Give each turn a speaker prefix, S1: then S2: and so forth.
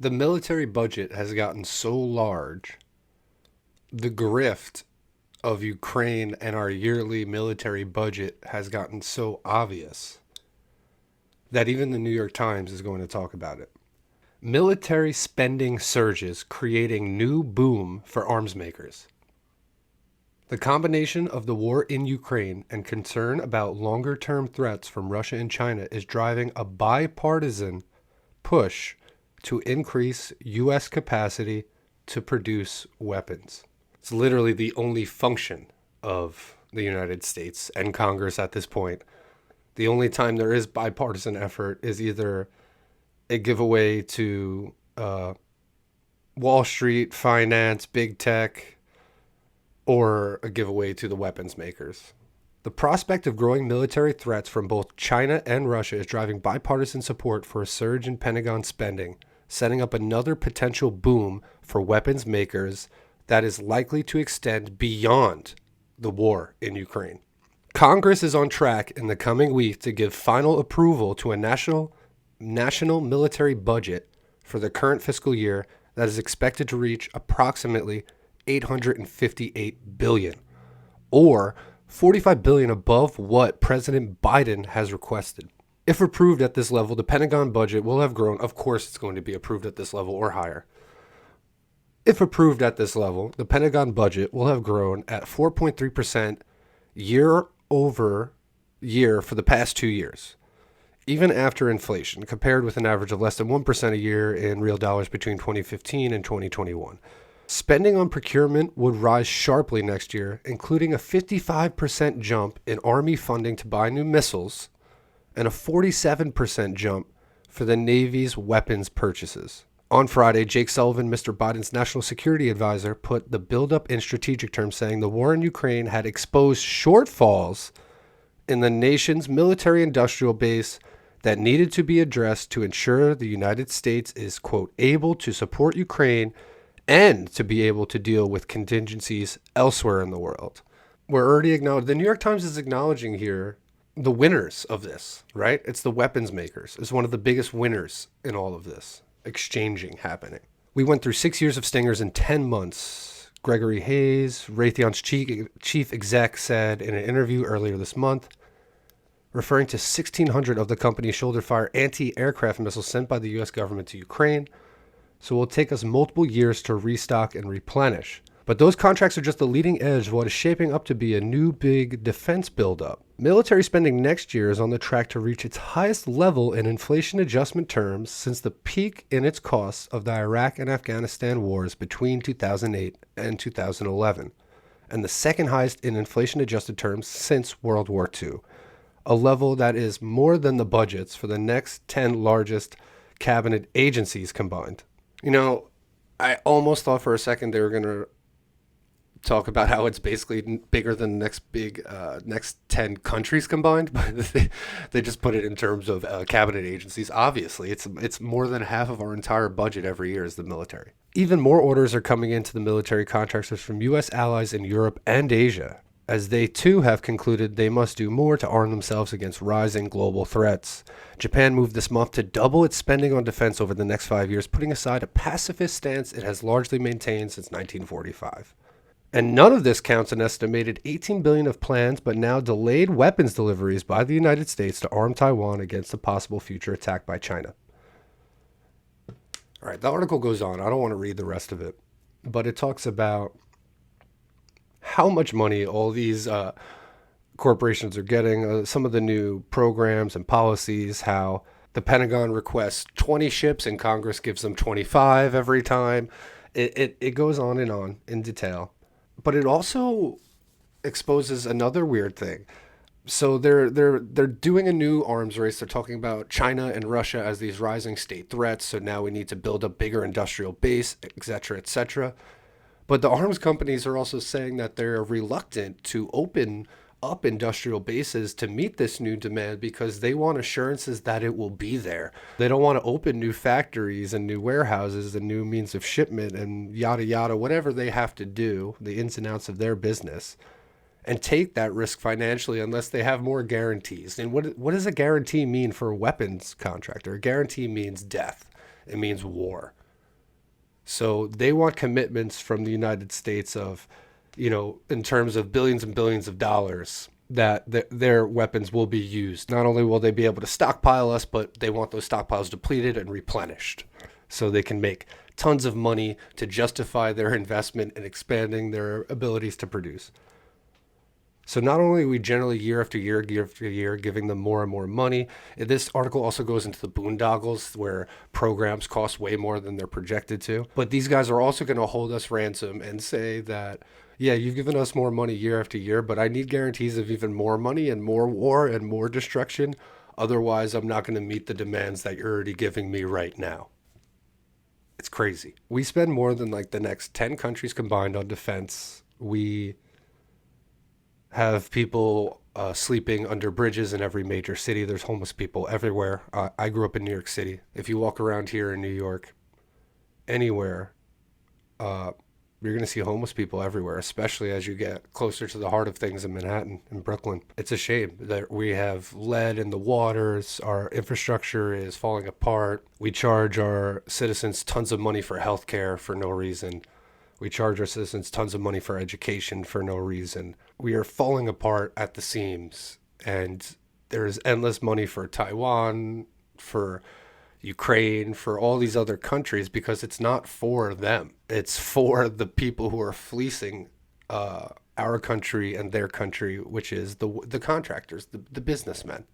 S1: The military budget has gotten so large, the grift of Ukraine and our yearly military budget has gotten so obvious that even the New York Times is going to talk about it. Military spending surges, creating new boom for arms makers. The combination of the war in Ukraine and concern about longer term threats from Russia and China is driving a bipartisan push to increase U.S. capacity to produce weapons. It's literally the only function of the United States and Congress at this point. The only time there is bipartisan effort is either a giveaway to Wall Street, finance, big tech, or a giveaway to the weapons makers. The prospect of growing military threats from both China and Russia is driving bipartisan support for a surge in Pentagon spending, setting up another potential boom for weapons makers that is likely to extend beyond the war in Ukraine. Congress is on track in the coming week to give final approval to a national military budget for the current fiscal year that is expected to reach approximately $858 billion, or $45 billion above what President Biden has requested. If approved at this level, the Pentagon budget will have grown. Of course, it's going to be approved at this level or higher. If approved at this level, the Pentagon budget will have grown at 4.3% year over year for the past 2 years, even after inflation, compared with an average of less than 1% a year in real dollars between 2015 and 2021. Spending on procurement would rise sharply next year, including a 55% jump in Army funding to buy new missiles and a 47% jump for the Navy's weapons purchases. On Friday, Jake Sullivan, Mr. Biden's national security advisor, put the buildup in strategic terms, saying the war in Ukraine had exposed shortfalls in the nation's military industrial base that needed to be addressed to ensure the United States is, quote, able to support Ukraine and to be able to deal with contingencies elsewhere in the world. We're already acknowledged. The New York Times is acknowledging here the winners of this, right? It's the weapons makers. It's one of the biggest winners in all of this exchanging happening. We went through 6 years of stingers in 10 months. Gregory Hayes, Raytheon's chief exec, said in an interview earlier this month, referring to 1,600 of the company's shoulder-fire anti-aircraft missiles sent by the U.S. government to Ukraine. So it will take us multiple years to restock and replenish. But those contracts are just the leading edge of what is shaping up to be a new big defense buildup. Military spending next year is on the track to reach its highest level in inflation adjustment terms since the peak in its costs of the Iraq and Afghanistan wars between 2008 and 2011, and the second highest in inflation adjusted terms since World War II, a level that is more than the budgets for the next 10 largest cabinet agencies combined. You know, I almost thought for a second they were going to talk about how it's basically bigger than the next 10 countries combined, but they just put it in terms of cabinet agencies. Obviously, it's more than half of our entire budget every year is the military. Even more orders are coming into the military contractors from U.S. allies in Europe and Asia, as they too have concluded they must do more to arm themselves against rising global threats. Japan moved this month to double its spending on defense over the next 5 years, putting aside a pacifist stance it has largely maintained since 1945. And none of this counts an estimated $18 billion of plans but now delayed weapons deliveries by the United States to arm Taiwan against a possible future attack by China. All right, the article goes on. I don't want to read the rest of it, but it talks about how much money all these corporations are getting, some of the new programs and policies, how the Pentagon requests 20 ships and Congress gives them 25 every time. It goes on and on in detail. But it also exposes another weird thing. So they're doing a new arms race. They're talking about China and Russia as these rising state threats. So now we need to build a bigger industrial base, et cetera, et cetera. But the arms companies are also saying that they're reluctant to open up industrial bases to meet this new demand because they want assurances that it will be there. They don't want to open new factories and new warehouses and new means of shipment and yada yada, whatever they have to do, the ins and outs of their business, and take that risk financially unless they have more guarantees. And what does a guarantee mean for a weapons contractor? A guarantee means death. It means war. So they want commitments from the United States of, in terms of billions and billions of dollars that their weapons will be used. Not only will they be able to stockpile us, but they want those stockpiles depleted and replenished so they can make tons of money to justify their investment in expanding their abilities to produce. So not only are we generally year after year giving them more and more money, this article also goes into the boondoggles where programs cost way more than they're projected to. But these guys are also going to hold us ransom and say that, yeah, you've given us more money year after year, but I need guarantees of even more money and more war and more destruction. Otherwise, I'm not going to meet the demands that you're already giving me right now. It's crazy. We spend more than like the next 10 countries combined on defense. We have people sleeping under bridges in every major city. There's homeless people everywhere. I grew up in New York City. If you walk around here in New York, anywhere, uh, you're going to see homeless people everywhere, especially as you get closer to the heart of things in Manhattan and Brooklyn. It's a shame that we have lead in the waters. Our infrastructure is falling apart. We charge our citizens tons of money for healthcare for no reason. We charge our citizens tons of money for education for no reason. We are falling apart at the seams, and there's endless money for Taiwan, for Ukraine, for all these other countries because it's not for them. It's for the people who are fleecing our country and their country, which is the contractors, the businessmen.